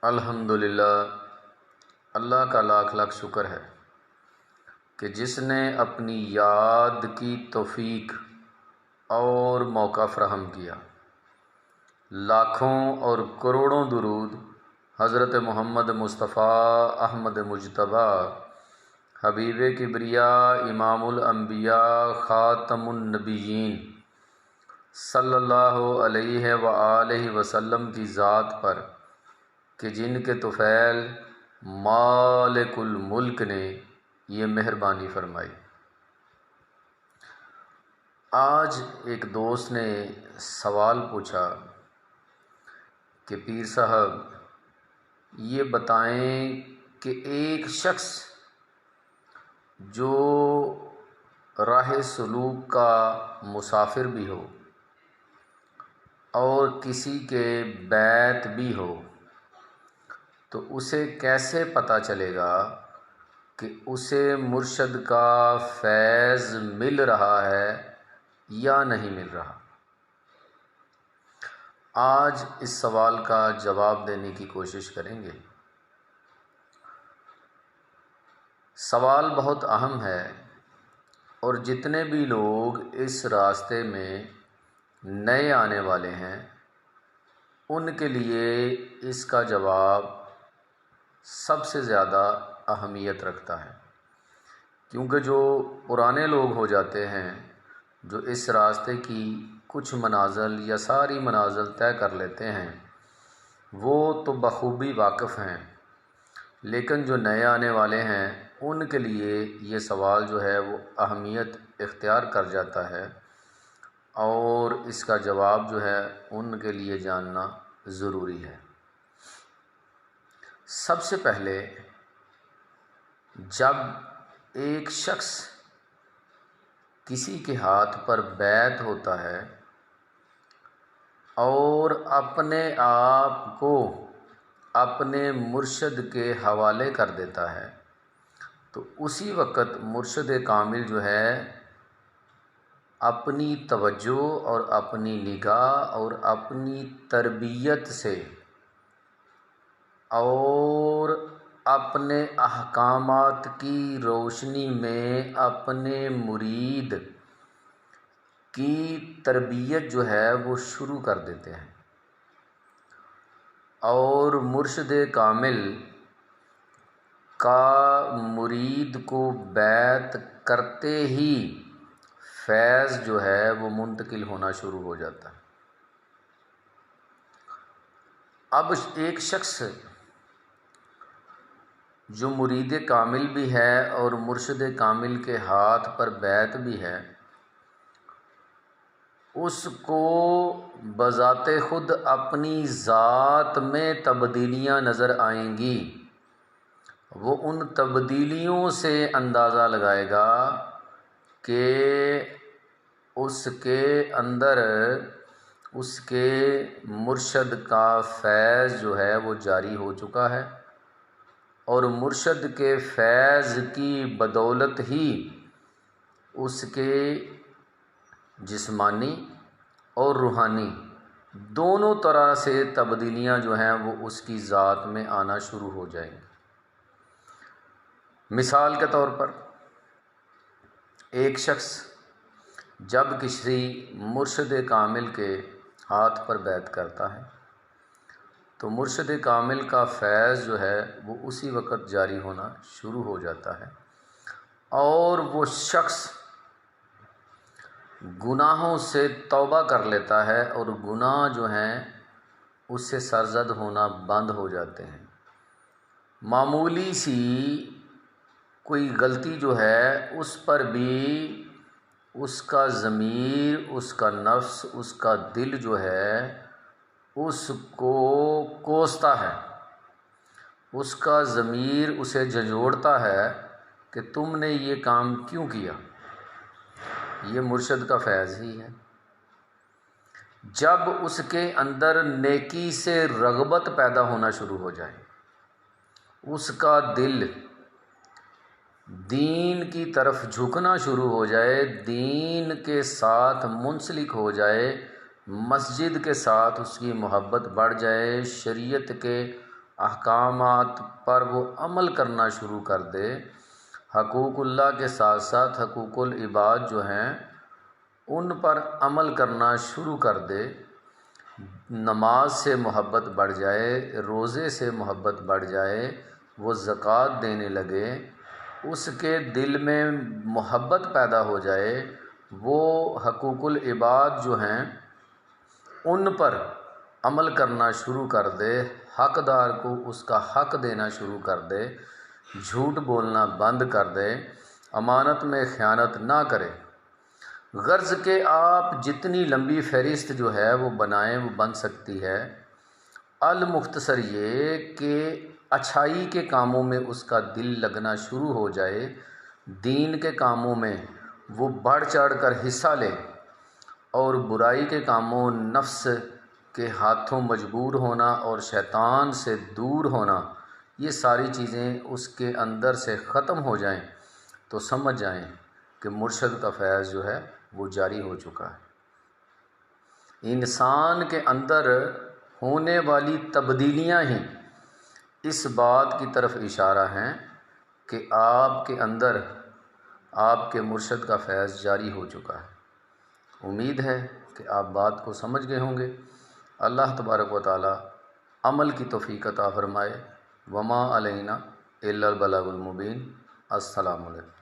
الحمدللہ، اللہ کا لاکھ لاکھ شکر ہے کہ جس نے اپنی یاد کی توفیق اور موقع فراہم کیا۔ لاکھوں اور کروڑوں درود حضرت محمد مصطفیٰ احمد مجتبیٰ حبیب کبریاء امام الانبیاء خاتم النبیین صلی اللہ علیہ وآلہ وسلم کی ذات پر کہ جن کے طفیل مالک الملک نے یہ مہربانی فرمائی۔ آج ایک دوست نے سوال پوچھا کہ پیر صاحب یہ بتائیں کہ ایک شخص جو راہ سلوک کا مسافر بھی ہو اور کسی کے بیت بھی ہو تو اسے کیسے پتہ چلے گا کہ اسے مرشد کا فیض مل رہا ہے یا نہیں مل رہا؟ آج اس سوال کا جواب دینے کی کوشش کریں گے۔ سوال بہت اہم ہے اور جتنے بھی لوگ اس راستے میں نئے آنے والے ہیں ان کے لیے اس کا جواب سب سے زیادہ اہمیت رکھتا ہے، کیونکہ جو پرانے لوگ ہو جاتے ہیں جو اس راستے کی کچھ منازل یا ساری منازل طے کر لیتے ہیں وہ تو بخوبی واقف ہیں، لیکن جو نئے آنے والے ہیں ان کے لیے یہ سوال جو ہے وہ اہمیت اختیار کر جاتا ہے اور اس کا جواب جو ہے ان کے لیے جاننا ضروری ہے۔ سب سے پہلے جب ایک شخص کسی کے ہاتھ پر بیعت ہوتا ہے اور اپنے آپ کو اپنے مرشد کے حوالے کر دیتا ہے تو اسی وقت مرشد کامل جو ہے اپنی توجہ اور اپنی نگاہ اور اپنی تربیت سے اور اپنے احکامات کی روشنی میں اپنے مرید کی تربیت جو ہے وہ شروع کر دیتے ہیں، اور مرشد کامل کا مرید کو بیعت کرتے ہی فیض جو ہے وہ منتقل ہونا شروع ہو جاتا ہے۔ اب ایک شخص جو مرید کامل بھی ہے اور مرشد کامل کے ہاتھ پر بیعت بھی ہے، اس کو بذات خود اپنی ذات میں تبدیلیاں نظر آئیں گی۔ وہ ان تبدیلیوں سے اندازہ لگائے گا کہ اس کے اندر اس کے مرشد کا فیض جو ہے وہ جاری ہو چکا ہے، اور مرشد کے فیض کی بدولت ہی اس کے جسمانی اور روحانی دونوں طرح سے تبدیلیاں جو ہیں وہ اس کی ذات میں آنا شروع ہو جائیں گی۔ مثال کے طور پر ایک شخص جب کسی مرشد کامل کے ہاتھ پر بیعت کرتا ہے تو مرشد کامل کا فیض جو ہے وہ اسی وقت جاری ہونا شروع ہو جاتا ہے، اور وہ شخص گناہوں سے توبہ کر لیتا ہے اور گناہ جو ہیں اس سے سرزد ہونا بند ہو جاتے ہیں۔ معمولی سی کوئی غلطی جو ہے اس پر بھی اس کا ضمیر، اس کا نفس، اس کا دل جو ہے اس کو کوستا ہے، اس کا ضمیر اسے جھنجھوڑتا ہے کہ تم نے یہ کام کیوں کیا؟ یہ مرشد کا فیض ہی ہے۔ جب اس کے اندر نیکی سے رغبت پیدا ہونا شروع ہو جائے، اس کا دل دین کی طرف جھکنا شروع ہو جائے، دین کے ساتھ منسلک ہو جائے، مسجد کے ساتھ اس کی محبت بڑھ جائے، شریعت کے احکامات پر وہ عمل کرنا شروع کر دے، حقوق اللہ کے ساتھ ساتھ حقوق العباد جو ہیں ان پر عمل کرنا شروع کر دے، نماز سے محبت بڑھ جائے، روزے سے محبت بڑھ جائے، وہ زکوٰۃ دینے لگے، اس کے دل میں محبت پیدا ہو جائے، وہ حقوق العباد جو ہیں ان پر عمل کرنا شروع کر دے، حقدار کو اس کا حق دینا شروع کر دے، جھوٹ بولنا بند کر دے، امانت میں خیانت نہ کرے۔ غرض کہ آپ جتنی لمبی فہرست جو ہے وہ بنائیں وہ بن سکتی ہے۔ المختصر یہ کہ اچھائی کے کاموں میں اس کا دل لگنا شروع ہو جائے، دین کے کاموں میں وہ بڑھ چڑھ کر حصہ لے، اور برائی کے کاموں، نفس کے ہاتھوں مجبور ہونا اور شیطان سے دور ہونا، یہ ساری چیزیں اس کے اندر سے ختم ہو جائیں تو سمجھ جائیں کہ مرشد کا فیض جو ہے وہ جاری ہو چکا ہے۔ انسان کے اندر ہونے والی تبدیلیاں ہی اس بات کی طرف اشارہ ہیں کہ آپ کے اندر آپ کے مرشد کا فیض جاری ہو چکا ہے۔ امید ہے کہ آپ بات کو سمجھ گئے ہوں گے۔ اللہ تبارک و تعالی عمل کی توفیق عطا فرمائے۔ وما علینا الا البلاغ المبین۔ السلام علیکم۔